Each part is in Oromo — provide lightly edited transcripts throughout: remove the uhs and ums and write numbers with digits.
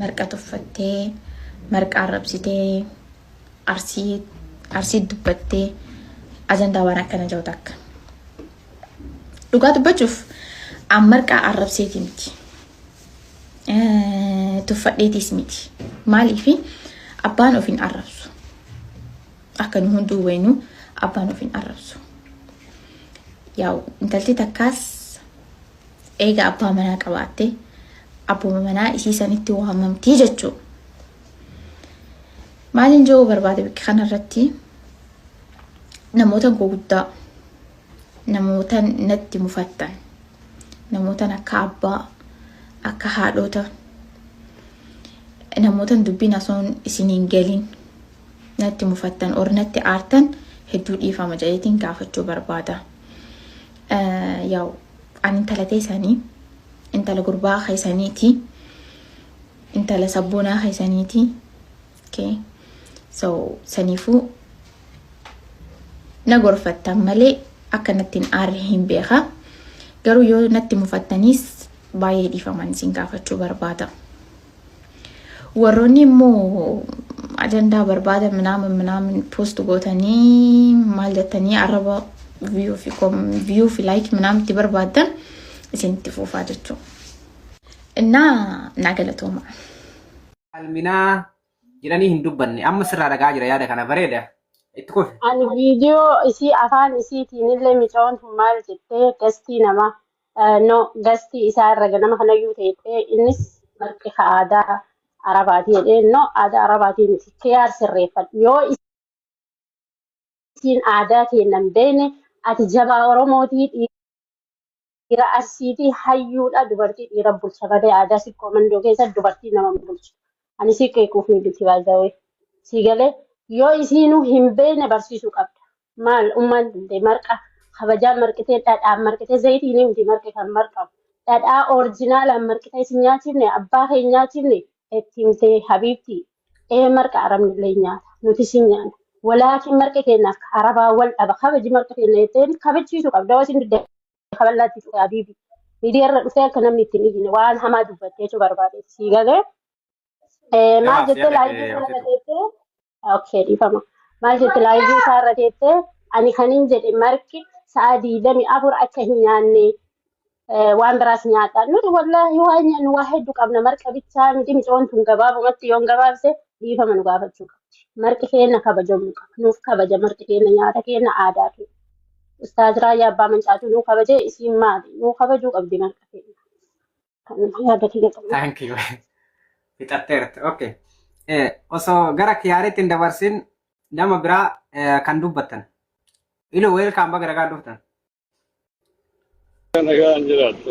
marqa tuffattee marqa arrabsitee arsii dubbattee ajandaa waan akkana jiru takka. Dhugaa dubbachuuf an marqa arrabseeti miti. Tuffadheetis miti. Maaliif abbaan ofiin arrabsu. Akka nu hunduu waynu abbaan ofiin arrabsu. Yaa'u intalti takkaas eega abbaa manaa qabaatte abbuma manaa isii sanitti waamamtii jechuudha. Maalin jiru barbaade bakka kanarratti namoota gurguddaa namoota natti mufattan namoota akka abbaa akka haadhota namoota dubbiin asoon isiniin galin natti mufattan or natti aartan hedduu dhiifama jedheetiin gaafachuu barbaada. Yaa'u ani intala teessanii intala gurbaa keessaniiti intala sabboonaa keessaniiti. Okay, so saniifuu na gorfattan malee akka nattiin aarre hin beeka. Garuu yoo natti mufattanis baay'ee dhiifaman isin gaafachuu barbaada. Warroonni immoo ajandaa barbaada minaamin post gootanii maal jettanii arraba view fi like minaamin barbaadan isinitti fuufaa jechuudha. Naa galatooma. Alminaa jedhanii hin dubbanne amma sirraa dhagaa jira yaada kana bareeda. Itti kufi. Ani viidiyoo isii afaan isiitiin illee micoon maal jettee gastii nama no gastii isaa irra ganama kanayyuu ta'ee innis marqi aadaa Arabaati jedhee no aadaa Arabaatiin miti kiyaar sirreeffadhu yoo isiin aadaa kennan beene ati jabaa Oromootii dhiira Arsiitii hayyuudha dubartii dhiira bulcha badee aadaa sikkoo mandoo keessa dubartii nama bulchu. Ani siqqee kuufni bilti baazawee si galee yoo isiinuu hin beene barsiisuu qabda. Maal ummaan dindee marqa kabajaa marqitee dhadhaan marqitee zayitiin miti marqe kan marqamu. Dhadhaa orijinaalaan marqitee isin nyaachifne abbaa keenya nyaachifne ittiin habiibti marqa arabnillee nyaata nuti isin nyaanna. Walaakin marqe keenya akka arabaa wal dhaba kabaji marqa keenya jetteen kabachiisuu qabda. Wasin dindee kaballaatti dhufe habiibi. Miidiyaa irra dhufee akka namni ittiin dhigine waan hamaa dubbattee jechuu barbaade si galee. Maal jettee laayivii kana teessee okay dhiifama. Maal jettee laayivii isaa irra teessee ani kaniin jedhe marqi sa'a 24 akka hin nyaanne waan biraas nyaata. Nuti wallaahi waan nyaannu waa hedduu qabna marqa bichaa miti micoon tun gabaabumatti yoon gabaabse dhiifama nu gaafachuu qabdi. Marqi keenya kabajamuu qaba. Nuuf kabaja marqi keenya nyaata keenya aadaa keenya. Ustaaz Raayyaa Abbaa Mancaatu nuu kabajee isiin maali? Nuu kabajuu qabdi marqa keenya. Kan yaada keenya qabna. Thank you. Fixatteerti. Okay. Osoo gara kiyaariitti hin dabarsin nama biraa kan dubbattan. Ilo welcome baga ragaa dhuftan. Nagaan jiraattu.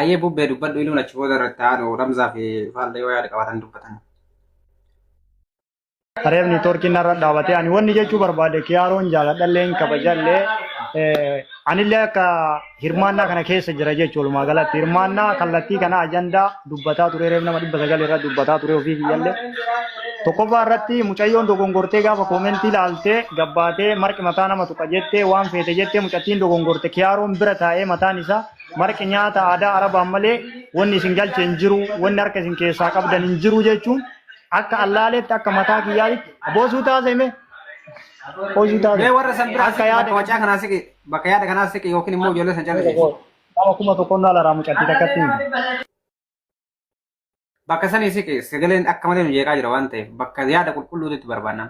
Ayyee bubbee dubbadhu iluun achi booda irratti haadhu Ramzaa fi Faallee yoo yaada qabatan dubbatan. Areebni Toorkiin irra dhaabatee ani wanni jechuu barbaade kiyaaroon jaaladhallee kabajallee anillee akka hirmaannaa kana keessa jira jechuudha walumaa galatti hirmaannaa kallattii kana ajandaa dubbataa ture reef nama 900 irra dubbataa ture ofii kiyyallee tokkoffaa irratti mucayyoon dogongortee gaafa koomentii ilaaltee gabbaatee marqi mataa nama tuqa jettee waan feete jettee mucattiin dogongorte kiyaaroon bira taa'ee mataan isaa marqi nyaata aadaa arabaan malee wanni isin galche hin jiru wanni harka isin keessaa qabdan hin jiru jechuun akka allaaleetti akka mataa kiyyaatti boosuu taasifame. Mee warra san biraa bakka wacaa kanaa siqi bakka yaada kanaa siqi yookiin immoo ijoollee san jaallatee. Nama kuma tokkoon ala mucattii takkatti. Bakka sanii siqi sagaleen akka malee nu jeeqaa jira waan ta'eef bakka yaada qulqulluutti barbaanna.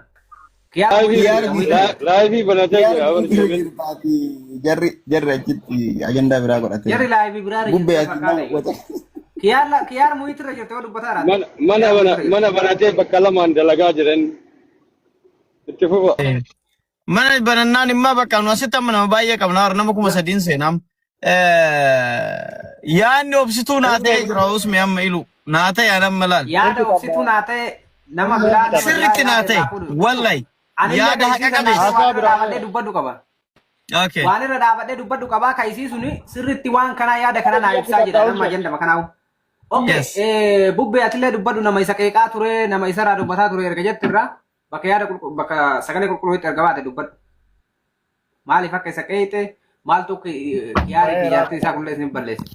Laayivii banatee jira. Jarri achitti ajandaa biraa godhatee. Jarri laayivii biraa bubbee Kiyaar muyitirra jirte yoo dubbataa mana banatee bakka lamaan dalagaa jiran itti fufa. Mana banannaan immoo bakka nu asitti amma nama baay'ee qabna nama kuma sadiin seenam. Yaadni obsituu naa ta'e jira usmi amma ilu naa ta'e anam malaan. Yaada obsituu naa ta'e nama biraa sirriitti naa ta'e wallahi yaada haqa qabeessa. Dhaabadhee dubbadhu qaba. Waan irra dhaabadhee dubbadhu qabaa kaisii suni sirriitti waan kanaa yaada kana naa ibsaa jedha nama ajandama kanaawu. Okay, bubbee atillee dubbadhu nama isa qeeqaa ture nama isa irraa dubbataa ture erga jettu irraa bakka yaada bakka sagalee qulqulluutti erga baate dubbadhu. Maaliif akka isa qeeqte maaltu yaarii fi jaartii isaa kullee isin balleesse.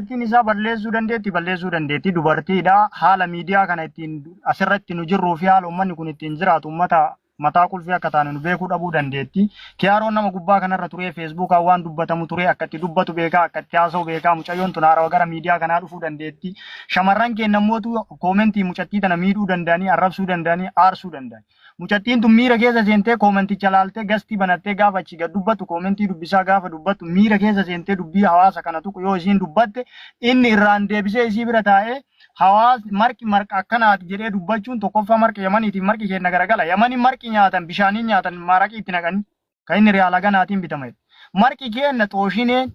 Ittiin isaa balleessuu dandeetti dubartiidha haala miidiyaa kana ittiin asirratti nu jirruu fi haala uummanni kun ittiin jiraatu uummata mataa kulfii akka taane nu beekuu dhabuu dandeetti. Kiyaaroon nama gubbaa kanarra turee feesbuukaan waan dubbatamu ture akka itti dubbatu beekaa akka itti haasa'u beekaa mucayyoon tun haarawaa gara miidiyaa kanaa dhufuu dandeetti. Shamarran keenya immoo koomentii mucattii tana miidhuu danda'anii arrabsuu danda'anii aarsuu danda'ani. Mucattiin tun miira keessa seentee koomenticha laaltee gastii banattee gaafa achi gad dubbatu koomentii dubbisaa gaafa dubbattu miira keessa seentee dubbii hawaasa kana tuqu yoo isiin dubbatte inni irraan deebisee isii bira taa'ee hawaas marqi marqa akkanaati jedhee dubbachuun tokkoffaa marqi yamaniitiin marqi keenya garagala yamanii marqi nyaatan bishaanii nyaatan maraqi itti naqanii kan inni re'aala ganaatiin bitame marqi keenya xooshineen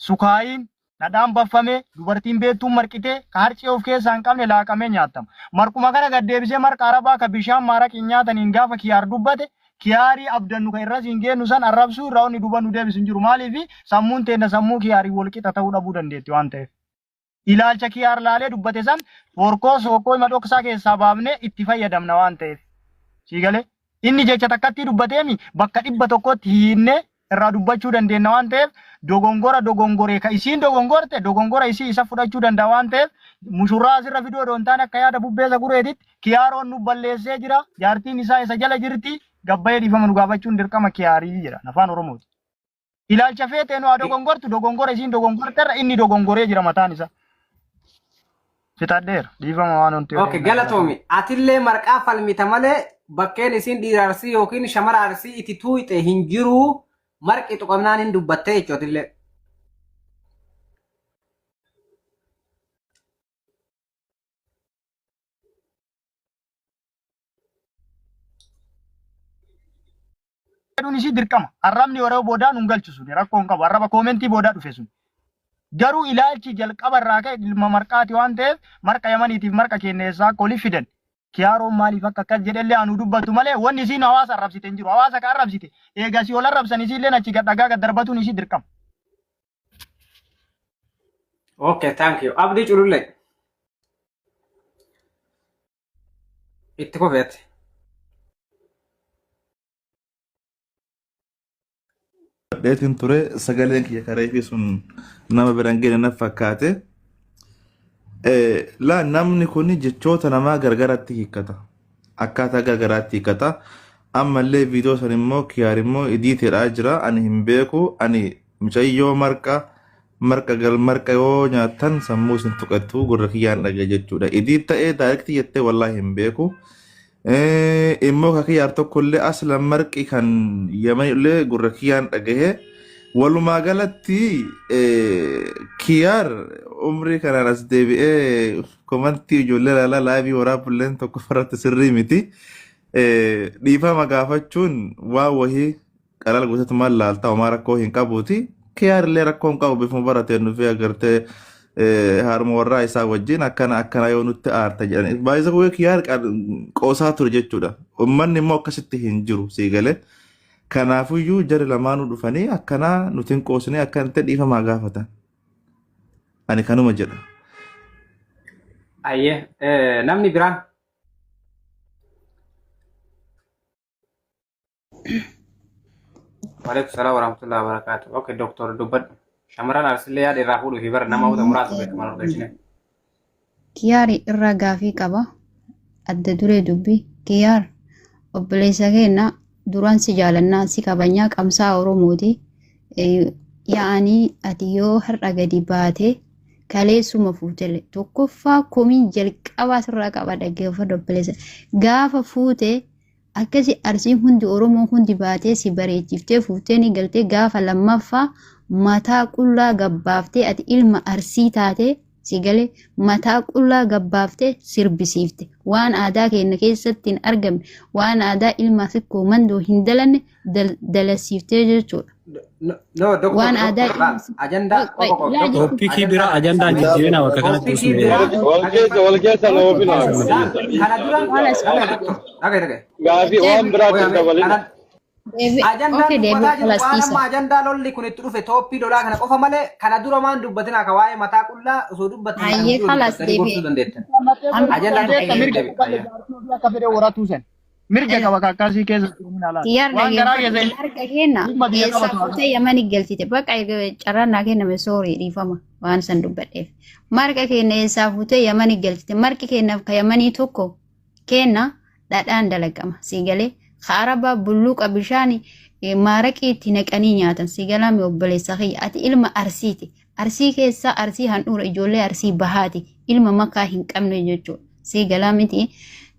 sukaayiin dhadhaan baffamee dubartiin beektuun marqitee ka harcee of keessaa hin qabne laaqamee nyaatama marquma kana gad deebisee marqa arabaa ka bishaan maraqi nyaataniin gaafa kiyaar dubbate kiyaarii abdannu kan irra siin geennu san arrabsuu irraa onni duba nu deebisu hin jiru maaliif sammuun teenya sammuu kiyaarii wal qixa ta'uu dhabuu dandeetti waan ta'eef. Ilaalcha kiyaar laalee dubbate san horkoo sookoo ima dhoksaa keessaa baafnee itti fayyadamna waan ta'eef. Siigalee inni jecha takkatti dubbateemi bakka 100tti hiinne irraa dubbachuu dandeenya waan ta'eef dogongoree ka isiin dogongorte dogongora isii isa fudhachuu danda'a waan ta'eef mushurraa asirra fidoo doon taane akka yaada bubbeessa gureetitti kiyaaroon nu balleessee jira jaartiin isaa isa jala jirti gabbayee dhiifama nu gaafachuun dirqama kiyaarii jira afaan Oromooti. Ilaalcha feetee nu haa dogongortu dogongora isiin dogongorterra inni dogongoree jira mataan isaa. Fitadheera dhiifama waan wanti. Okay galatoomi atillee marqaa falmita malee bakkeen isiin dhiira arsii yookiin shamara arsii itti tuuйте hin jiru marqi tuqamnaan hin dubbattee jechuutillee. Aduun isii dirqama arrabni yeroo boodaa nun galchisu rakkoon qabu arraba koomentii boodaa dhufe sun. Garuu ilaalchi jalqaba irraa ka'e ilma marqaati waan ta'eef marqa yamaniitiif marqa kenneessaa akka olii fidan. Kiyaaroon maaliif akka akkas jedhellee anu dubbatu malee wanni isiin hawaasa arrabsite hin jiru. Hawaasa kan arrabsite eegasii ol arrabsan isiillee achi gadhagaa gad darbatuun isii dirqama. Okay, thank you. Abdii Cululle. Itti kofeete. Dheetiin ture sagaleen kiyya karee fi sun nama biraan geenye na fakkaate. La namni kun jechoota namaa gargaratti hiikkata. Akkaataa gargaraatti hiikkata. Ammallee viidiyoo san immoo kiyaar immoo idiiteedhaa jira. Ani hin beeku. Ani mucayyoo marqa yoo nyaatan sammuu isin tuqattu gurra kiyyaan dhagee jechuudha. Idiit ta'ee daayirektii jettee wallaahi hin beeku. Immoo ka kiyyaar tokkollee aslan marqi kan yamanillee gurra kiyyaan dhagahee walumaa galatti kiyyaar umrii kanaan as deebi'ee komantii ijoollee laalaa laayivii waraabulleen tokko farratti sirrii miti. Dhiifama gaafachuun waa wahii qalal gosatumaan laaltaa homaa rakkoo hin qabuuti. Kiyyaar illee rakkoo hin qabu bifuma barateen dhufee agartee harma warraa isaa wajjin akkana yoo nutti aarta jedhan. Baay'isa kuwee kiyyaar qoosaa ture jechuudha. Uummanni immoo akkasitti hin jiru siigalee. Kanaafuyyuu jari lamaanuu dhufanii akkanaa nuti hin qoosnee akkanatti dhiifamaa gaafatan. Ani kanuma jedha. Ayyee namni biraan. Waalaikum salaam warahmatullahi wabarakatuh. Okay, Dr. Dubbadhu. Shamarran arsillee yaada irraa fuudhuu fi bara namoota muraasa beekaman argachine. Kiyyaari irraa gaafii qaba. Adda duree dubbii. Kiyyaar obboleessa keenya duraan si jaalannaa si kabajnaa qabsaa Oromooti. Yaa'anii ati yoo har'a gadi baate kaleessuma fuutele tokkoffaa komii jalqabaa sirraa qaba dhaggeeffadhu obboleessa. Gaafa fuute akkasi arsiin hundi Oromoo hundi baatee si bareechiftee fuutee ni galtee gaafa lammaffaa mataa qullaa gabbaaftee ati ilma arsii taatee si galee mataa qullaa gabbaaftee sirbisiifte waan aadaa keenya keessatti hin argamne waan aadaa ilma sikkoo mandoo hin dalanne dalasiiftee jechuudha. Waan aadaa toopikii bira ajandaa jijjiirina bakka kanatti walkeessa loofina gaafii waan biraatti dabalina. Ajandaa lolli kun itti dhufe tooppii lolaa kana qofa malee kana dura maan dubbatin akka waa'ee mataa qullaa osoo dubbatin ayyee kalas deebi'e. Ajandaan akka fedhe waratu sen. mirga qaba kakkasii keessa turuun alaati. Waan garaa keessee marga kenna eessa fuutee yamani galchite bakka carraan naa kenname soorii dhiifama waan san dubbadheef. Marga kenna eessaa fuutee yamani galchite margi kennaaf ka yamanii tokko kenna dhadhaan dalagama siigalee kaaraba bulluqa bishaani maaraqii itti naqanii nyaatan siigalaa mi obboleessa kiyya ati ilma arsiiti. Arsii keessaa arsii handhuura ijoollee arsii bahaati ilma makaa hin qabne jechuudha siigalaa miti.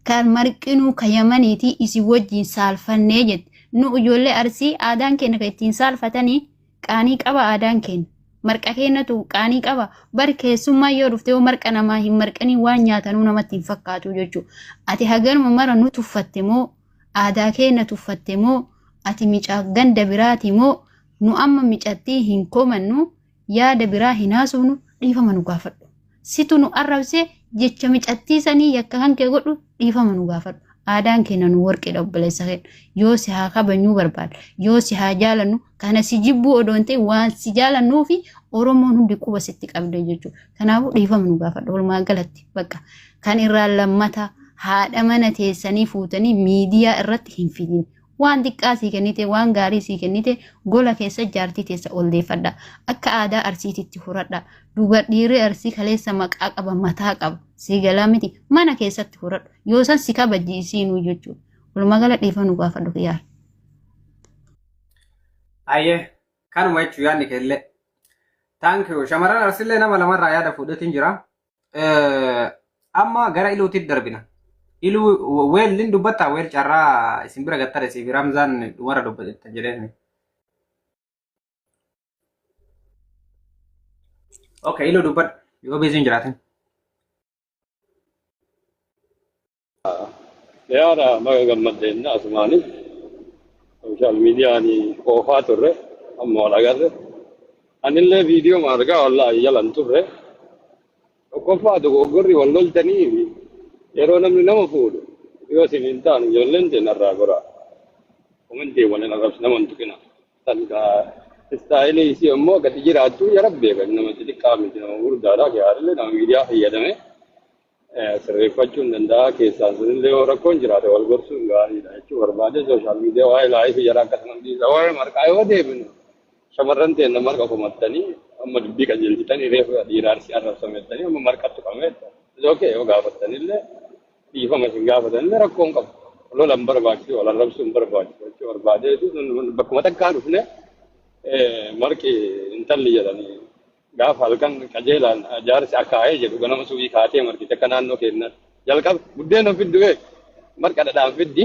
Kan marqinuu kayamaniiti isi wajjin saalfannee jette nu ijoollee arsii aadaan keenya kan ittiin saalfatanii qaanii qaba aadaan keenya marqa keenyatu qaanii qaba bar keessummaa yoo dhuftee marqa namaa hin marqanii waan nyaatanuu namatti hin fakkaatu jechuudha. Ati haganuma mara nu tuffatte moo aadaa keenya tuffatte moo ati micaa ganda biraati moo nu amma micattii hin komannu yaada biraa hin haasofnu dhiifama nu gaafadhu. Situ nu arrabsee jecha micattiisanii yakka kan kee godhu dhiifama nu gaafadhu. Aadaan keenya nu warqee obboleessa keenya. Yoo si haa kabajnuu barbaada. Yoo si haa jaalannu kana si jibbuu odoon ta'e waan si jaalannuu fi Oromoon hundi quba sitti qabde jechuudha. Kanaafuu dhiifama nu gaafadhu. Walumaa galatti bakka kan irraa lammata haadha mana teessanii fuutanii miidiyaa irratti hin fidin. Waan xiqqaa sii kennite waan gaarii sii kennite gola keessa jaartii teessa oldeeffadha. Akka aadaa arsiititti horadha. Duba dhiirri arsii kaleessa maqaa qaba mataa qaba. Siigalaa miti mana keessatti horadhu. Yoo san si kabajjiisiinuu jechuudha. Walumaa gala dhiifama nu gaafadhu kiyyaar. Ayyee kanuma jechuun yaadni keellee. Taankiyuu shamarran arsillee nama lamarraa yaada fuudhatiin jira. Amma gara iluutitti darbina. Ilu weelliin dubbataa weel carraa isin bira gattare si Ramzaan dhumara dubbatta jedheen. Okay, ilu dubbat yoo beesin jiraatin. Yaada maga gammaddeenna asumaani social miidiyaani qoofaa turre amma wal agarre anillee viidiyoo margaa wallaahi jalan turre qoffaa dogoggorri wal loltanii yeroo namni nama fuudhu yoo isin hin taane ijoolleen teenarraa goraa komentii waliin arrabsi nama hin tuqina tanka istaayilii isii immoo gadi jiraattu yarabbe kan nama xixiqqaa miti nama guddaadha gaariilee nama miidiyaa fayyadame sirreeffachuun danda'a keessaan sunillee yoo rakkoon jiraate wal gorsuun gaariidha jechuu barbaade sooshaal miidiyaa waa'ee laayifii jara akkasuma dhiisa waa'ee marqaa yoo deebinu shamarran teenna marqa komattanii amma dubbii qajeelchitanii reefu dhiiraarsi arrabsamettanii amma marqattu qameetta okay yoo gaafattanillee dhiifama isin gaafatanillee rakkoon qabu lola hin barbaachisu wal arrabsuu hin barbaachisu jechuu barbaadeetu bakkuma takkaa dhufne marqi intalli jedhanii gaafa halkan qajeelaan jaarsi akaa'ee jedhu ganama subii kaatee marqite akka naannoo kennan jalqaba buddeen of fiddu marqa dhadhaan fiddi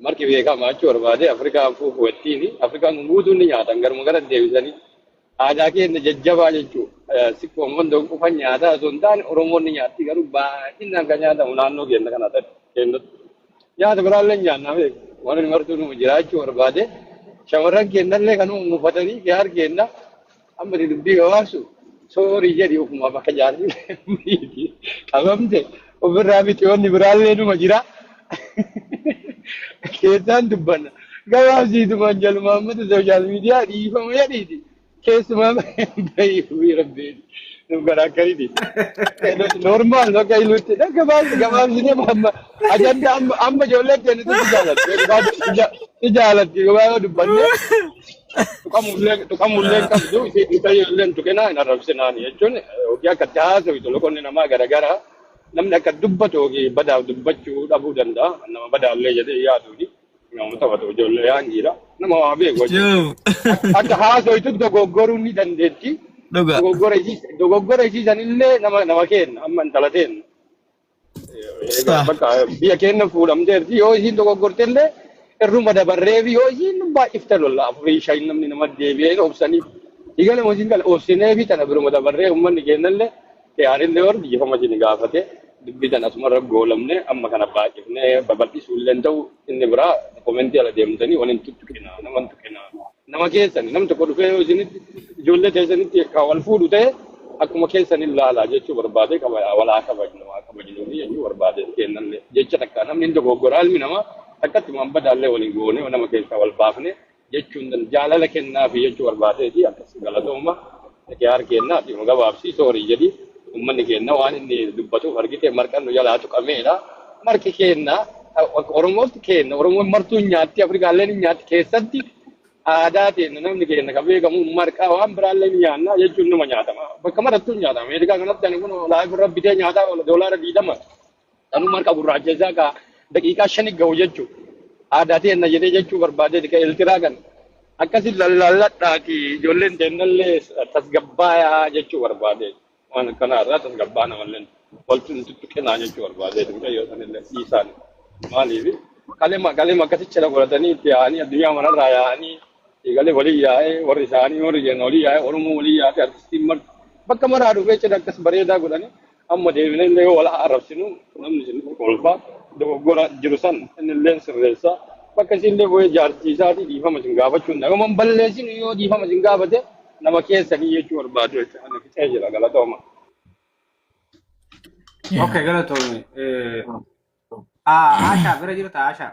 marqi beekamaa jechuu barbaade Afrikaan fuufu wettiini Afrikaan guutuun ni nyaatan garuma gara deebisanii aadaa keenya jajjabaa jechuu sikkoon wantoon qufan nyaataa osoo hin taane Oromoonni nyaatti garuu baay'inaan kan nyaatamu naannoo keenya kana kennutti nyaata biraallee nyaannaa beeku waan inni martuu numu jiraachuu barbaade shamarran kennallee kan uumfatanii gaar kenna amma dubbii gabaabsu soorii jedhi ofuma bakka jaalli qabamte ofirraa bitiyoonni biraallee numa jira keessaan dubbanna gabaabsiituma jaluma ammata sooshaal miidiyaa dhiifama jedhiiti keessumaa baay'ee rabbii nu garaagariiti normaal akka iluutti gabaabsine ajanda amma ijoollee kennitu jaalatti gabaabaa dubbanne tuqamullee qabdu isa ijoolleen tuqinaa hin arrabsinaani jechuun hojii akka taasisu tolokonni namaa garagara namni akka dubbatu hojii badaaf dubbachuu dhabuu danda'a nama badaallee jedhee yaaduuni nama taphatu ijoollee yaan jira nama waa beeku akka haasoitu dogoggoruu ni dandeetti dogoggora isiisanillee nama kenna amma intala teenna bakka biyya keenya fuudhamteerti yoo isiin dogoggortellee irruma dabarree fi yoo isiin baay'ifte lolla afurii shan namni nama deebi'ee obsaniif igala mosiin gala obsinee fi tana biruma dabarree uummanni kennallee yaanillee warri dhiifama isin gaafate dubbii tan asumarra goolamne amma kana baay'ifnee babal'isuu illee ta'u inni biraa komentii ala deemtanii waliin tuttuqina nama tuqina nama keessani namni tokko dhufee yoo isinitti ijoollee teessanitti kan wal fuudhu ta'e akkuma keessan ilaalaa jechuu barbaade walaa kabajnu jechuu barbaade kennallee jecha takka namni hin dogoggora ilmi namaa akkatti waan badaallee waliin goone nama keessaa wal baafne jechuun jaalala kennaafi jechuu barbaadeeti akkas galatooma yaar kennaafi gabaabsii soorii jedhi uummanni kenna waan inni dubbatuuf argite marqan nu jalaa tuqameedha marqi kenna Oromootti kenna Oromoon martuu nyaatti Afrikaalleen nyaatti keessatti aadaa ta'e namni kenna ka beekamu marqaa waan biraallee nyaanna jechuun nama nyaatama bakka marattuu nyaatama Ameerikaa kanatti ani kun laayif irra bitee nyaataa doolaara 20 tanuu marqa gurraacheessaa ka daqiiqaa 5 gahu jechuudha aadaa ta'e na jedhee jechuu barbaadee ka iltiraa kan akkasi lalladhaati ijoolleen teennallee tasgabbaayaa jechuu barbaadee waan kanarraa tasgabbaa namallee waltu nuti kennaa jechuu barbaadee yoo sanillee dhiisaan maaliif kalema akkasitti la godhatanii itti yaa'anii addunyaa manarraa yaa'anii eegalee walii yaa'ee warri isaanii warri jenna walii yaa'ee Oromoo walii yaa'ee artistiin bakka maraa dhufee cidha akkas bareedaa godhanii amma deebinee illee yoo wal arrabsinu namni isin kolfaa dogoggora jiru san innillee sirreessaa bakka isinillee bu'ee jaartiisaatii dhiifama isin gaafachuu hin dhagaman balleessinu yoo dhiifama isin gaafate nama keessanii jechuu barbaadu jechuudha ani fixee jira galatooma. Okay, galatoome. Asha bira jirta Asha.